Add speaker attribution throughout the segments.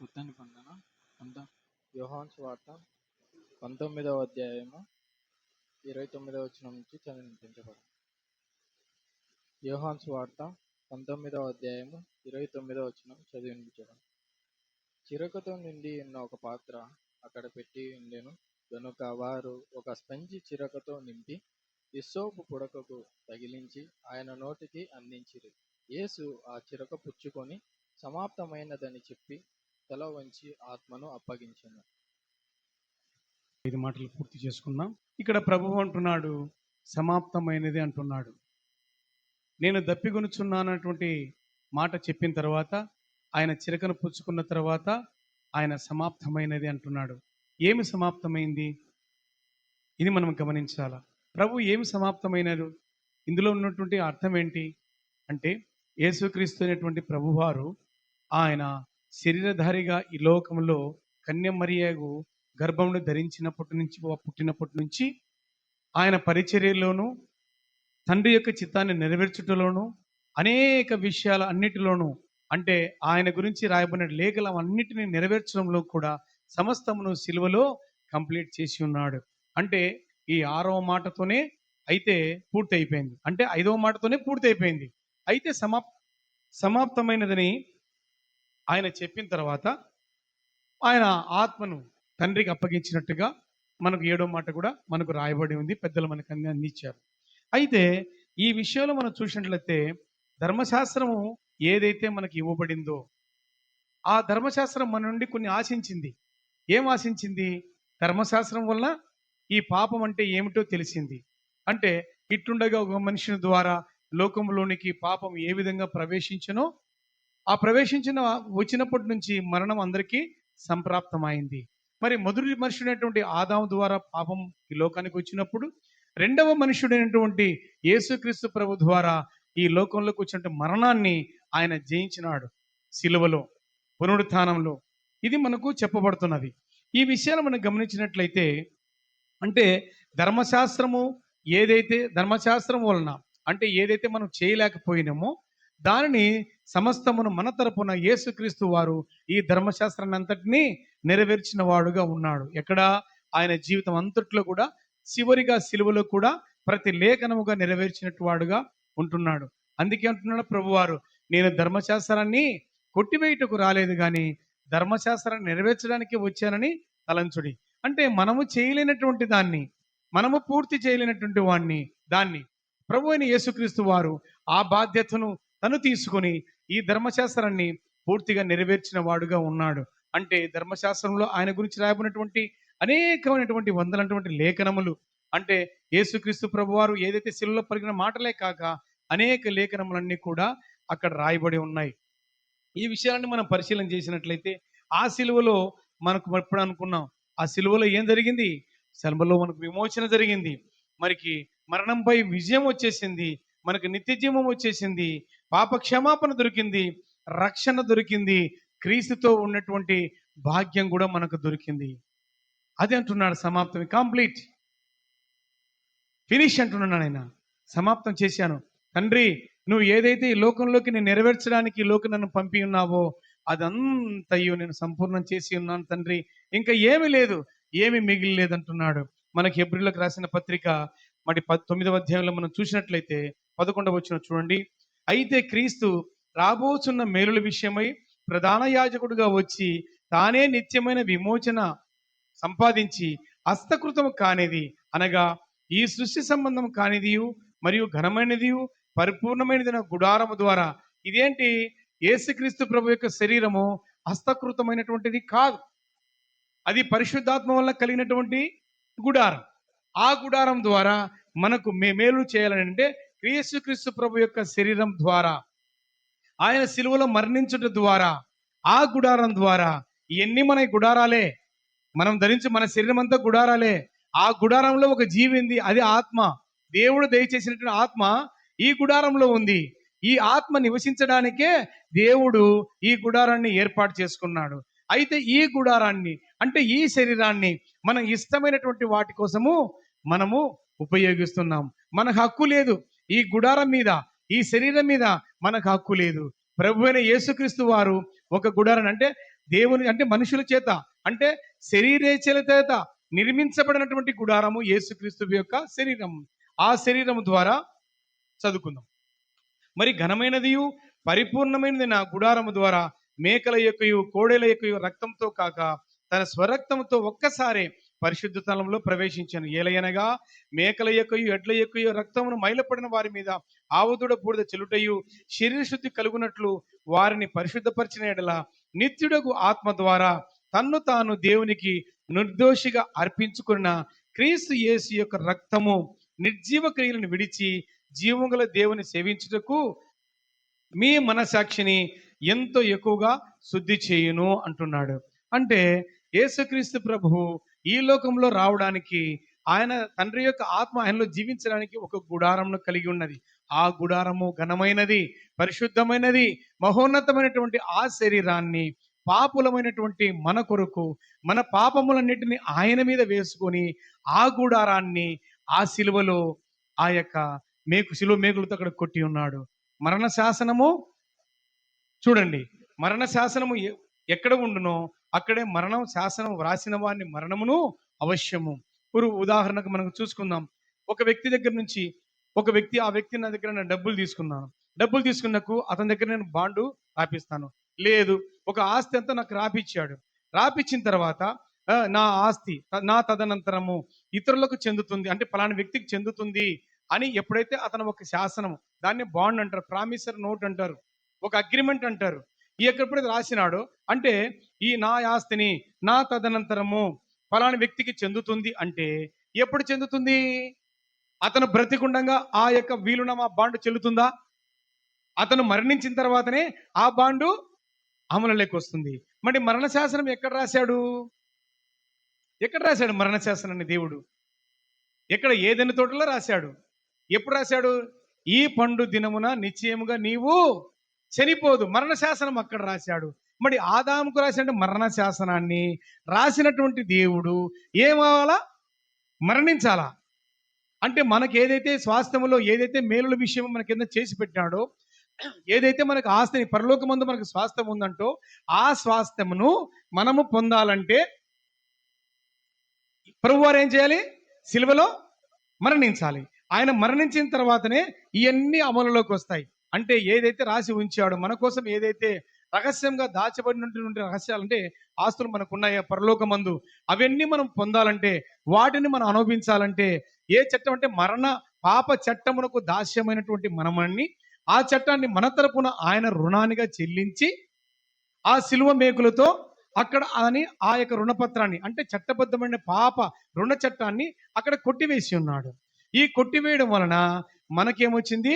Speaker 1: కొత్త నిబంధన అంత
Speaker 2: యోహాను సువార్త 19వ అధ్యాయము 29వ వచనం నుంచి చదివించబడింది. యోహాను సువార్త 19వ అధ్యాయము 29వ వచనం చదివించబడింది. చిరకతో నిండి ఉన్న ఒక పాత్ర అక్కడ పెట్టి ఉండెను గనుక వారు ఒక స్పంజి చిరకతో నింపి హిస్సోపు పుడకకు తగిలించి ఆయన నోటికి అందించిరి. యేసు ఆ చిరక పుచ్చుకొని సమాప్తమైనదని చెప్పి తల వంచి ఆత్మను అప్పగించెను.
Speaker 3: 5 మాటలు పూర్తి చేసుకుందాం. ఇక్కడ ప్రభువు అంటున్నాడు, సమాప్తమైనది అంటున్నాడు. నేను దప్పిగొనుచున్నానటువంటి మాట చెప్పిన తర్వాత, ఆయన చిరకను పుచ్చుకున్న తర్వాత ఆయన సమాప్తమైనది అంటున్నాడు. ఏమి సమాప్తమైంది? ఇది మనం గమనించాలా. ప్రభు ఏమి సమాప్తమైనడు? ఇందులో ఉన్నటువంటి అర్థం ఏంటి అంటే, యేసుక్రీస్తు అనేటువంటి ప్రభువారు ఆయన శరీరధారిగా ఈ లోకంలో కన్యమరియకు గర్భమును పుట్టినప్పటి నుంచి ఆయన పరిచర్యలోను తండ్రి యొక్క చిత్తాన్ని నెరవేర్చుటలోను అనేక విషయాల అన్నిటిలోనూ అంటే ఆయన గురించి రాయబడిన లేఖలు అన్నిటిని నెరవేర్చడంలో కూడా సమస్తమును సిలువలో కంప్లీట్ చేసి ఉన్నాడు. అంటే ఈ 6వ మాటతోనే అయితే పూర్తి అయిపోయింది, అంటే 5వ మాటతోనే పూర్తి అయిపోయింది. అయితే సమాప్తమైనదని ఆయన చెప్పిన తర్వాత ఆయన ఆత్మను తండ్రికి అప్పగించినట్టుగా మనకు 7వ మాట కూడా మనకు రాయబడి ఉంది. పెద్దలు మనకు అన్ని అందించారు. అయితే ఈ విషయంలో మనం చూసినట్లయితే ధర్మశాస్త్రము ఏదైతే మనకి ఇవ్వబడిందో ఆ ధర్మశాస్త్రం మన నుండి కొన్ని ఆశించింది. ఏం ఆశించింది? ధర్మశాస్త్రం వలన ఈ పాపం అంటే ఏమిటో తెలిసింది. అంటే ఇట్లుండగా ఒక మనిషిని ద్వారా లోకంలోనికి పాపం ఏ విధంగా ప్రవేశించనో ఆ వచ్చినప్పటి నుంచి మరణం అందరికీ సంప్రాప్తమైంది. మరి మొదటి మనుషుడైనటువంటి ఆదాము ద్వారా పాపం ఈ లోకానికి వచ్చినప్పుడు రెండవ మనుషుడైనటువంటి యేసుక్రీస్తు ప్రభు ద్వారా ఈ లోకంలోకి వచ్చినటువంటి మరణాన్ని ఆయన జయించినాడు సిలువలో, పునరుత్థానంలో. ఇది మనకు చెప్పబడుతున్నది. ఈ విషయాలు మనం గమనించినట్లయితే అంటే ధర్మశాస్త్రం వలన అంటే ఏదైతే మనం చేయలేకపోయినామో దానిని సమస్తమును మన తరపున యేసుక్రీస్తు వారు ఈ ధర్మశాస్త్రాన్ని అంతటినీ నెరవేర్చిన వాడుగా ఉన్నాడు. ఎక్కడ? ఆయన జీవితం అంతట్లో కూడా చివరిగా సిలువలో కూడా ప్రతి లేఖనముగా నెరవేర్చినట్టు వాడుగా ఉంటున్నాడు. అందుకే అంటున్నాడు ప్రభువారు, నేను ధర్మశాస్త్రాన్ని కొట్టివేయుటకు రాలేదు కానీ ధర్మశాస్త్రాన్ని నెరవేర్చడానికి వచ్చానని తలంచుడి. అంటే మనము చేయలేనటువంటి దాన్ని, మనము పూర్తి చేయలేనటువంటి దాన్ని ప్రభు అయిన యేసుక్రీస్తు వారు ఆ బాధ్యతను తను తీసుకొని ఈ ధర్మశాస్త్రాన్ని పూర్తిగా నెరవేర్చిన వాడుగా ఉన్నాడు. అంటే ధర్మశాస్త్రంలో ఆయన గురించి రాయబడినటువంటి అనేకమైనటువంటి వందలైనటువంటి లేఖనములు, అంటే యేసుక్రీస్తు ప్రభువారు ఏదైతే శిలువలో పలికిన మాటలే కాక అనేక లేఖనములన్నీ కూడా అక్కడ రాయబడి ఉన్నాయి. ఈ విషయాన్ని మనం పరిశీలన చేసినట్లయితే ఆ సిలువలో మనకు ఎప్పుడు అనుకున్నాం, ఆ సిలువలో ఏం జరిగింది? సిలువలో మనకు విమోచన జరిగింది, మనకి మరణంపై విజయం వచ్చేసింది, మనకు నిత్య జీవం వచ్చేసింది, పాప క్షమాపణ దొరికింది, రక్షణ దొరికింది, క్రీస్తుతో ఉన్నటువంటి భాగ్యం కూడా మనకు దొరికింది. అది అంటున్నాడు, సమాప్తం, కంప్లీట్, ఫినిష్ అంటున్నాను. ఆయన సమాప్తం చేశాను. తండ్రి, నువ్వు ఏదైతే ఈ లోకంలోకి నేను నెరవేర్చడానికి ఈ లోకం నన్ను పంపి ఉన్నావో అదంతయు నేను సంపూర్ణం చేసి ఉన్నాను తండ్రి, ఇంకా ఏమీ లేదు, ఏమి మిగిలి లేదంటున్నాడు. మనకి హెబ్రీయులకు రాసిన పత్రిక 9వ అధ్యాయంలో మనం చూసినట్లయితే 11వ వచనం చూడండి. అయితే క్రీస్తు రాబోచున్న మేలుల విషయమై ప్రధాన యాజకుడుగా వచ్చి తానే నిత్యమైన విమోచన సంపాదించి హస్తకృతం కానిది అనగా ఈ సృష్టి సంబంధం కానిది మరియు ఘనమైనది పరిపూర్ణమైనది గుడారము ద్వారా. ఇదేంటి? యేసుక్రీస్తు ప్రభు యొక్క శరీరము హస్తకృతమైనటువంటిది కాదు, అది పరిశుద్ధాత్మ వల్ల కలిగినటువంటి గుడారం. ఆ గుడారం ద్వారా మనకు మేలు చేయాలని అంటే యేసుక్రీస్తు ప్రభు యొక్క శరీరం ద్వారా, ఆయన సిలువలో మరణించుట ద్వారా, ఆ గుడారం ద్వారా. ఇవన్నీ మన గుడారాలే, మనం ధరించి మన శరీరం అంతా గుడారాలే. ఆ గుడారంలో ఒక జీవింది, అది ఆత్మ. దేవుడు దయచేసినటువంటి ఆత్మ ఈ గుడారంలో ఉంది. ఈ ఆత్మ నివసించడానికే దేవుడు ఈ గుడారాన్ని ఏర్పాటు చేసుకున్నాడు. అయితే ఈ గుడారాన్ని అంటే ఈ శరీరాన్ని మనం ఇష్టమైనటువంటి వాటి కోసము మనము ఉపయోగిస్తున్నాం. మనకు హక్కు లేదు ఈ గుడారం మీద, ఈ శరీరం మీద మనకు హక్కు లేదు. ప్రభు అయిన యేసుక్రీస్తు వారు ఒక గుడారాన్ని అంటే దేవుని అంటే మనుషుల చేత అంటే శరీరేచ్ఛల చేత నిర్మించబడినటువంటి గుడారము యేసుక్రీస్తు యొక్క శరీరం. ఆ శరీరం ద్వారా చదువుకుందాం. మరి ఘనమైనదియు పరిపూర్ణమైనది నా గుడారము ద్వారా మేకల యొక్కయు కోడెల యొక్కయు రక్తంతో కాక తన స్వరక్తంతో ఒక్కసారే పరిశుద్ధ స్థలంలో ప్రవేశించాను. ఏలయనగా మేకల యొక్కయు ఎడ్ల యొక్కయు రక్తమును మైలపడిన వారి మీద ఆవుదూడ బూడిద చెలుటయు శరీర శుద్ధి కలుగునట్లు వారిని పరిశుద్ధపరిచిన ఎడల నిత్యుడగు ఆత్మ ద్వారా తన్ను తాను దేవునికి నిర్దోషిగా అర్పించుకున్న క్రీస్తు యేసు యొక్క రక్తము నిర్జీవ క్రియలను విడిచి జీవముగల దేవుని సేవించుటకు మీ మనసాక్షిని ఎంతో ఎక్కువగా శుద్ధి చేయును అంటున్నాడు. అంటే యేసుక్రీస్తు ప్రభువు ఈ లోకంలో రావడానికి ఆయన తండ్రి యొక్క ఆత్మ ఆయనలో జీవించడానికి ఒక గుడారంను కలిగి ఉన్నది. ఆ గుడారము ఘనమైనది, పరిశుద్ధమైనది, మహోన్నతమైనటువంటి ఆ శరీరాన్ని పాపులమైనటువంటి మన కొరకు మన పాపములన్నిటిని ఆయన మీద వేసుకొని ఆ గుడారాన్ని ఆ సిలువలో ఆ యొక్క శిలువ మేకులతో అక్కడ కొట్టి ఉన్నాడు. మరణ శాసనము చూడండి, మరణ శాసనము ఎక్కడ ఉండునో అక్కడే మరణం శాసనం వ్రాసిన వారిని మరణమును అవశ్యము. ఉదాహరణకు మనకు చూసుకుందాం. ఒక వ్యక్తి దగ్గర నుంచి ఆ వ్యక్తి నా దగ్గర నేను డబ్బులు తీసుకున్నకు అతని దగ్గర నేను బాండు రాపిస్తాను. లేదు, ఒక ఆస్తి అంతా నాకు రాపిచ్చాడు. రాపిచ్చిన తర్వాత నా ఆస్తి నా తదనంతరము ఇతరులకు చెందుతుంది అంటే పలానా వ్యక్తికి చెందుతుంది అని ఎప్పుడైతే అతను ఒక శాసనం, దాన్ని బాండ్ అంటారు, ప్రామిసర్ నోట్ అంటారు, ఒక అగ్రిమెంట్ అంటారు, ఈ ఎప్పుడైతే రాసినాడో అంటే ఈ నా ఆస్తిని నా తదనంతరము ఫలానా వ్యక్తికి చెందుతుంది అంటే ఎప్పుడు చెందుతుంది? అతను బ్రతికుండగా ఆ యొక్క వీలునామా బాండు చెల్లుతుందా? అతను మరణించిన తర్వాతనే ఆ బాండు అమలులోకి వస్తుంది. మరి మరణ శాసనం ఎక్కడ రాశాడు మరణ శాసనాన్ని దేవుడు? ఎక్కడ? ఏదెన్ని తోటలో రాశాడు. ఎప్పుడు రాశాడు? ఈ పండు దినమున నిశ్చయముగా నీవు చనిపోదు. మరణ శాసనం అక్కడ రాశాడు. మరి ఆదాముకు రాసిన మరణ శాసనాన్ని రాసినటువంటి దేవుడు ఏమవాలా? మరణించాలా? అంటే మనకి ఏదైతే స్వాస్థ్యములో ఏదైతే మేలుల విషయం మనకి కింద చేసి పెట్టాడో, ఏదైతే మనకు ఆస్తిని పరలోకమందు మనకు స్వాస్థ్యం ఉందంటో ఆ స్వాస్థ్యమును మనము పొందాలంటే ప్రభువారు ఏం చేయాలి? సిలువలో మరణించాలి. ఆయన మరణించిన తర్వాతనే ఇవన్నీ అమలులోకి వస్తాయి. అంటే ఏదైతే రాసి ఉంచాడో మన కోసం, ఏదైతే రహస్యంగా దాచబడినటువంటి రహస్యాలు అంటే ఆస్తులు మనకు ఉన్నాయో పరలోకమందు, అవన్నీ మనం పొందాలంటే, వాటిని మనం అనుభవించాలంటే ఏ చట్టం అంటే మరణ పాప చట్టమునకు దాస్యమైనటువంటి మనమని ఆ చట్టాన్ని మన తరపున ఆయన రుణానిగా చెల్లించి ఆ సిలువ మేకులతో అక్కడ అని ఆ యొక్క రుణపత్రాన్ని అంటే చట్టబద్ధమైన పాప రుణ చట్టాన్ని అక్కడ కొట్టివేసి ఉన్నాడు. ఈ కొట్టివేయడం వలన మనకేమొచ్చింది?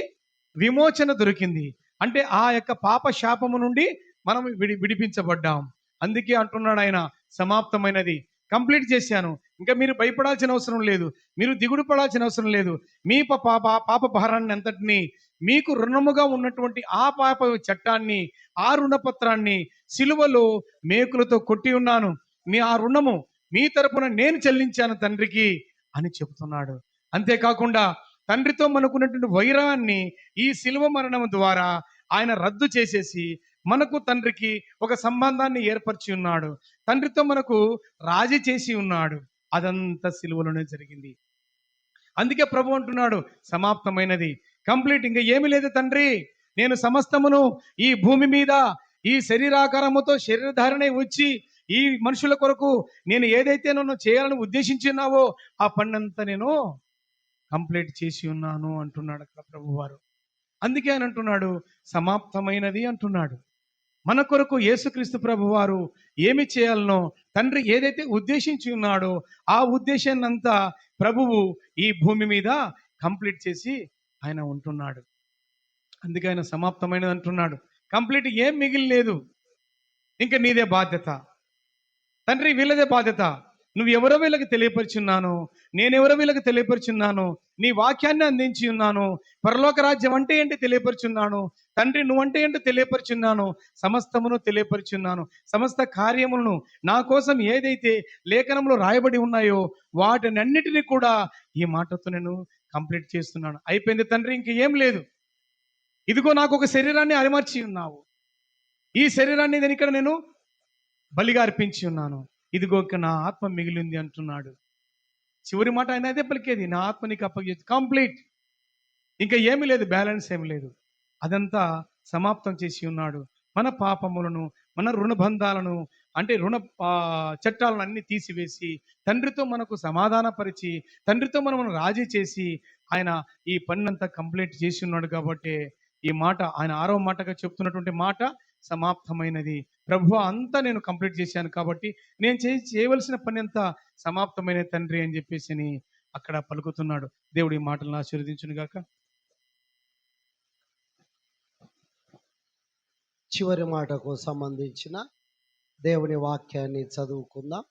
Speaker 3: విమోచన దొరికింది. అంటే ఆ యొక్క పాప శాపము నుండి మనం విడిపించబడ్డాం. అందుకే అంటున్నాడు ఆయన, సమాప్తమైనది, కంప్లీట్ చేశాను, ఇంకా మీరు భయపడాల్సిన అవసరం లేదు, మీరు దిగుడు పడాల్సిన అవసరం లేదు. మీ పాప భారాన్ని అంతటినీ, మీకు రుణముగా ఉన్నటువంటి ఆ పాప చట్టాన్ని, ఆ రుణపత్రాన్ని సిలువలో మేకులతో కొట్టి ఉన్నాను. ఆ రుణము మీ తరపున నేను చెల్లించాను తండ్రికి అని చెబుతున్నాడు. అంతేకాకుండా తండ్రితో మనకున్నటువంటి వైరాన్ని ఈ సిలువ మరణం ద్వారా ఆయన రద్దు చేసేసి మనకు తండ్రికి ఒక సంబంధాన్ని ఏర్పరిచి ఉన్నాడు. తండ్రితో మనకు రాజీ చేసి ఉన్నాడు. అదంతా సిలువలోనే జరిగింది. అందుకే ప్రభు అంటున్నాడు, సమాప్తమైనది, కంప్లీట్, ఇంకా ఏమీ లేదు తండ్రి, నేను సమస్తమును ఈ భూమి మీద ఈ శరీరాకారముతో శరీరధారణై వచ్చి ఈ మనుషుల కొరకు నేను ఏదైతే నన్ను చేయాలని ఉద్దేశించున్నావో ఆ పన్నంతా నేను కంప్లీట్ చేసి ఉన్నాను అంటున్నాడు అక్కడ ప్రభువారు. అందుకే ఆయన అంటున్నాడు సమాప్తమైనది అంటున్నాడు. మన కొరకు యేసుక్రీస్తు ప్రభువారు ఏమి చేయాలనో తండ్రి ఏదైతే ఉద్దేశించి ఉన్నాడో ఆ ఉద్దేశాన్ని అంతా ప్రభువు ఈ భూమి మీద కంప్లీట్ చేసి ఆయన ఉంటున్నాడు. అందుకే ఆయన సమాప్తమైనది అంటున్నాడు. కంప్లీట్, ఏం మిగిలిలేదు. ఇంకా నీదే బాధ్యత తండ్రి, వీళ్ళదే బాధ్యత. నువ్వు ఎవరో వీళ్ళకి తెలియపరిచున్నాను, నేనెవరో వీళ్ళకి తెలియపరిచున్నాను, నీ వాక్యాన్ని అందించి ఉన్నాను, పరలోక రాజ్యం అంటే ఏంటి తెలియపరిచున్నాను, తండ్రి నువ్వంటే ఏంటో తెలియపరిచున్నాను, సమస్తమును తెలియపరిచున్నాను, సమస్త కార్యములను నా కోసం ఏదైతే లేఖనంలో రాయబడి ఉన్నాయో వాటినన్నిటినీ కూడా ఈ మాటతో నేను కంప్లీట్ చేస్తున్నాను. అయిపోయింది తండ్రి, ఇంకేం లేదు. ఇదిగో నాకు ఒక శరీరాన్ని అమర్చి ఉన్నావు, ఈ శరీరాన్ని నేను ఇక్కడ నేను బలిగా అర్పించి ఉన్నాను, ఇదిగో ఇక నా ఆత్మ మిగిలింది అంటున్నాడు. చివరి మాట ఆయన అదే పలికేది, నా ఆత్మ నీకు అప్పగించి కంప్లీట్, ఇంకా ఏమీ లేదు, బ్యాలెన్స్ ఏమి లేదు, అదంతా సమాప్తం చేసి ఉన్నాడు. మన పాపములను, మన రుణబంధాలను, అంటే చట్టాలను అన్ని తీసివేసి తండ్రితో మనకు సమాధానపరిచి తండ్రితో మనం రాజీ చేసి ఆయన ఈ పన్నంతా కంప్లీట్ చేసి ఉన్నాడు. కాబట్టి ఈ మాట ఆయన 6వ మాటగా చెప్తున్నటువంటి మాట సమాప్తమైనది. ప్రభువా అంతా నేను కంప్లీట్ చేశాను కాబట్టి నేను చేయవలసిన పని అంతా సమాప్తమైన తండ్రి అని చెప్పేసి అక్కడ పలుకుతున్నాడు. దేవుడి మాటలను ఆశీర్వదించును గాక.
Speaker 1: చివరి మాటకు సంబంధించిన దేవుని వాక్యాన్ని చదువుకుందాం.